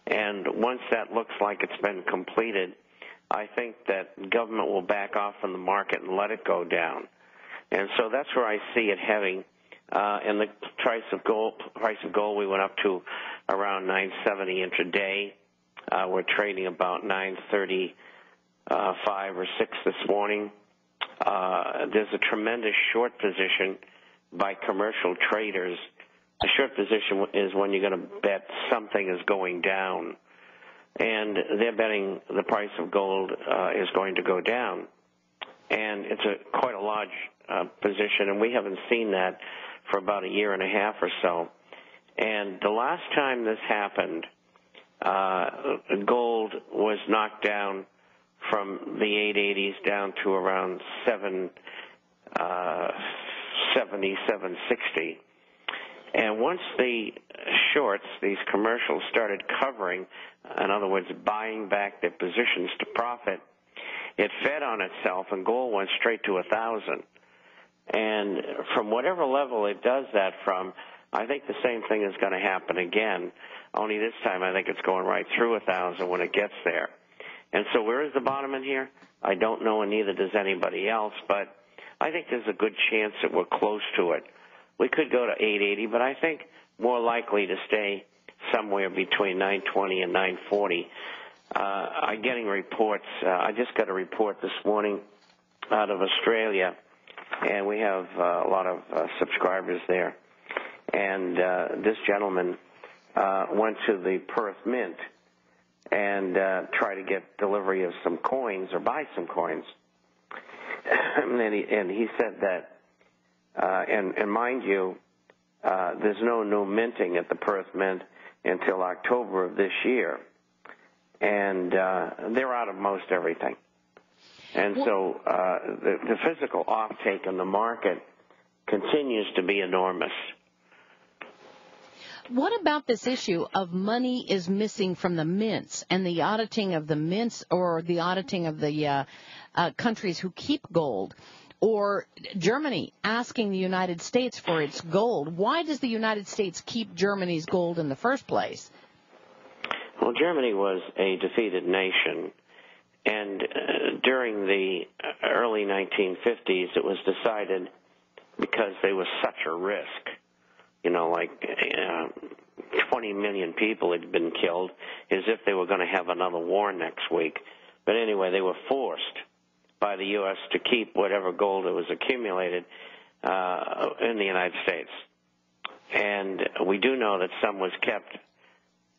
And once that looks like it's been completed, I think that government will back off from the market and let it go down. And so that's where I see it heading. And the price of gold, we went up to around 970 intraday. We're trading about 935 or 6 this morning. There's a tremendous short position by commercial traders. A short position is when you're going to bet something is going down, and they're betting the price of gold is going to go down. And it's quite a large position, and we haven't seen that for about a year and a half or so. And the last time this happened, gold was knocked down from the 880s down to around 770, 760. And once the shorts, these commercials, started covering, in other words, buying back their positions to profit, it fed on itself, and gold went straight to 1,000. And from whatever level it does that from, I think the same thing is going to happen again, only this time I think it's going right through 1,000 when it gets there. And so where is the bottom in here? I don't know, and neither does anybody else, but I think there's a good chance that we're close to it. We could go to 880, but I think more likely to stay somewhere between 920 and 940. I'm getting reports. I just got a report this morning out of Australia, and we have a lot of subscribers there. And this gentleman went to the Perth Mint and tried to get delivery of some coins or buy some coins. And he said that, and mind you, there's no new minting at the Perth Mint until October of this year. And they're out of most everything. And so the physical offtake in the market continues to be enormous. What about this issue of money is missing from the mints and the auditing of the mints or the auditing of the countries who keep gold? Or Germany asking the United States for its gold. Why does the United States keep Germany's gold in the first place? Well, Germany was a defeated nation, and during the early 1950s it was decided, because they were such a risk, like 20 million people had been killed, as if they were going to have another war next week. But anyway, they were forced by the U.S. to keep whatever gold that was accumulated in the United States. And we do know that some was kept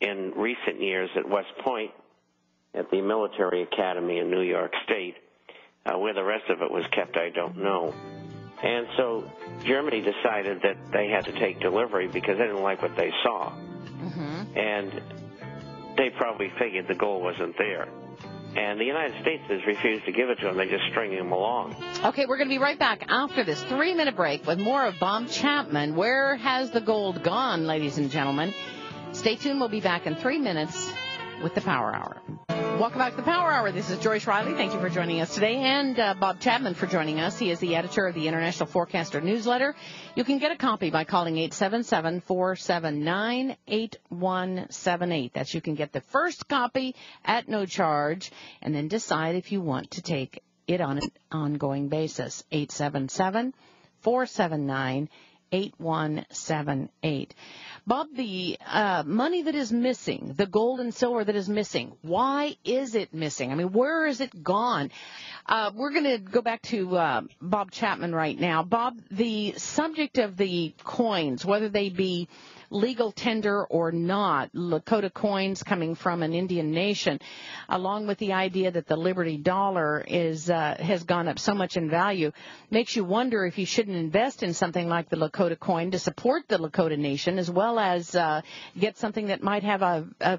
in recent years at West Point, at the military academy in New York State. Where the rest of it was kept, I don't know. And so Germany decided that they had to take delivery because they didn't like what they saw. Mm-hmm. And they probably figured the gold wasn't there. And the United States has refused to give it to them. They're just stringing them along. Okay, we're going to be right back after this 3-minute break with more of Bob Chapman. Where has the gold gone, ladies and gentlemen? Stay tuned. We'll be back in 3 minutes with the Power Hour. Welcome back to the Power Hour. This is Joyce Riley. Thank you for joining us today, and Bob Chapman for joining us. He is the editor of the International Forecaster newsletter. You can get a copy by calling 877-479-8178. That's you can get the first copy at no charge, and then decide if you want to take it on an ongoing basis. 877-479-8178. Bob, the money that is missing, the gold and silver that is missing, why is it missing? I mean, where is it gone? We're going to go back to Bob Chapman right now. Bob, the subject of the coins, whether they be legal tender or not, Lakota coins coming from an Indian nation, along with the idea that the Liberty dollar has gone up so much in value, makes you wonder if you shouldn't invest in something like the Lakota coin to support the Lakota nation, as well as get something that might have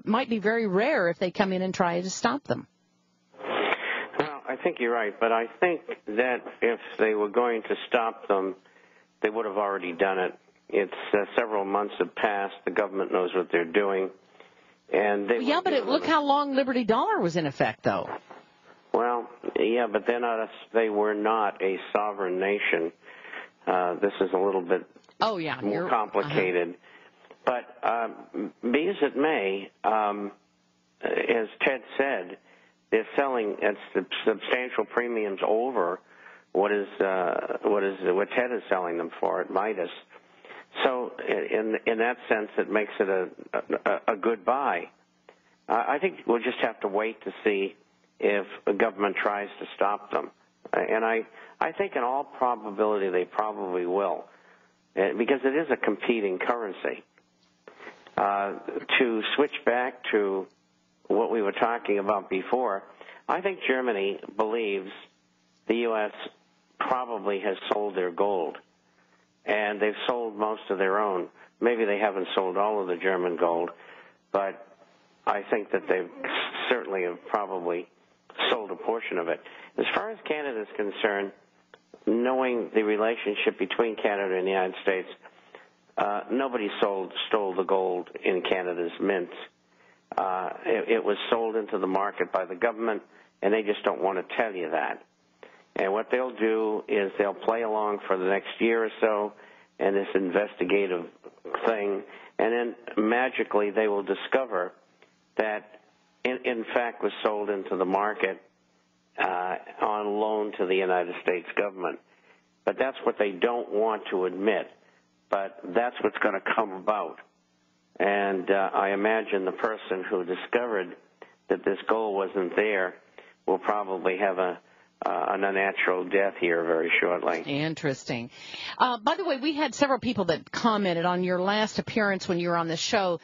might be very rare if they come in and try to stop them. Well, I think you're right, but I think that if they were going to stop them, they would have already done it. It's several months have passed. The government knows what they're doing, and they. Yeah, but look how long Liberty Dollar was in effect, though. Well, yeah, but they were not a sovereign nation. This is a little bit more complicated. But be as it may, as Ted said, they're selling at substantial premiums over what Ted is selling them for at Midas. So in that sense, it makes it a good buy. I think we'll just have to wait to see if the government tries to stop them. And I think in all probability they probably will, because it is a competing currency. To switch back to what we were talking about before, I think Germany believes the U.S. probably has sold their gold, and they've sold most of their own. Maybe they haven't sold all of the German gold, but I think that they certainly have probably sold a portion of it. As far as Canada is concerned, knowing the relationship between Canada and the United States, nobody stole the gold in Canada's mints. It was sold into the market by the government, and they just don't want to tell you that. And what they'll do is they'll play along for the next year or so in this investigative thing, and then magically they will discover that, in fact, was sold into the market on loan to the United States government. But that's what they don't want to admit. But that's what's going to come about. And I imagine the person who discovered that this gold wasn't there will probably have an unnatural death here very shortly. Interesting. By the way, we had several people that commented on your last appearance when you were on the show.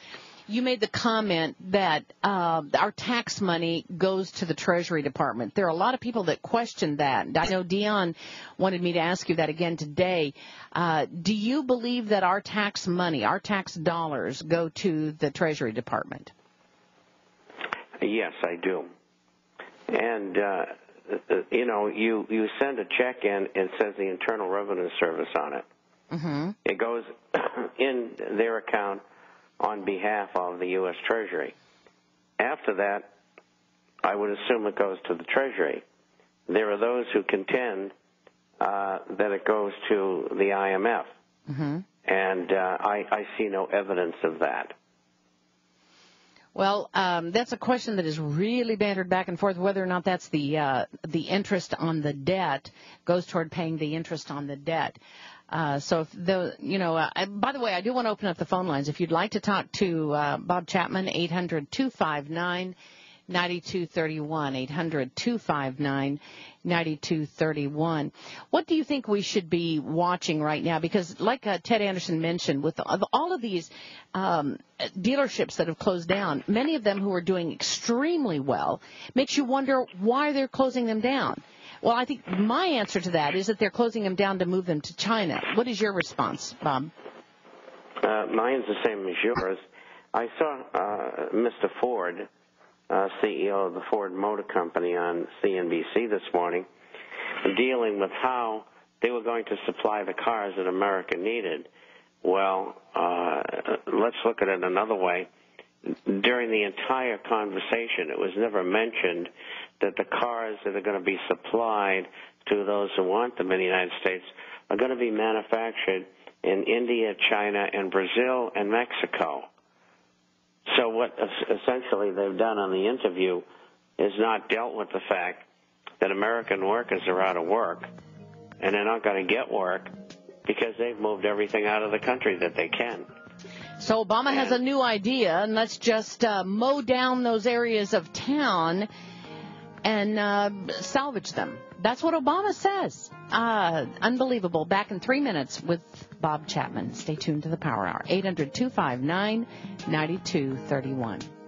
You made the comment that our tax money goes to the Treasury Department. There are a lot of people that question that. I know Dion wanted me to ask you that again today. Do you believe that our tax money, our tax dollars, go to the Treasury Department? Yes, I do. And, you send a check in, it says the Internal Revenue Service on it. Mm-hmm. It goes in their account on behalf of the U.S. Treasury. After that, I would assume it goes to the Treasury. There are those who contend that it goes to the IMF, mm-hmm. and I see no evidence of that. Well, that's a question that is really bantered back and forth, whether or not that's the interest on the debt goes toward paying the interest on the debt. So, by the way, I do want to open up the phone lines. If you'd like to talk to Bob Chapman, 800-259-9231, 800-259-9231. What do you think we should be watching right now? Because like Ted Anderson mentioned, with all of these dealerships that have closed down, many of them who are doing extremely well, makes you wonder why they're closing them down. Well, I think my answer to that is that they're closing them down to move them to China. What is your response, Bob? Mine's the same as yours. I saw Mr. Ford, CEO of the Ford Motor Company, on CNBC this morning, dealing with how they were going to supply the cars that America needed. Well, let's look at it another way. During the entire conversation, it was never mentioned that the cars that are going to be supplied to those who want them in the United States are going to be manufactured in India, China, and Brazil, and Mexico. So what essentially they've done on the interview is not dealt with the fact that American workers are out of work, and they're not going to get work because they've moved everything out of the country that they can. So Obama has a new idea, and let's just mow down those areas of town and salvage them. That's what Obama says. Unbelievable. Back in 3 minutes with Bob Chapman. Stay tuned to the Power Hour. 800-259-9231.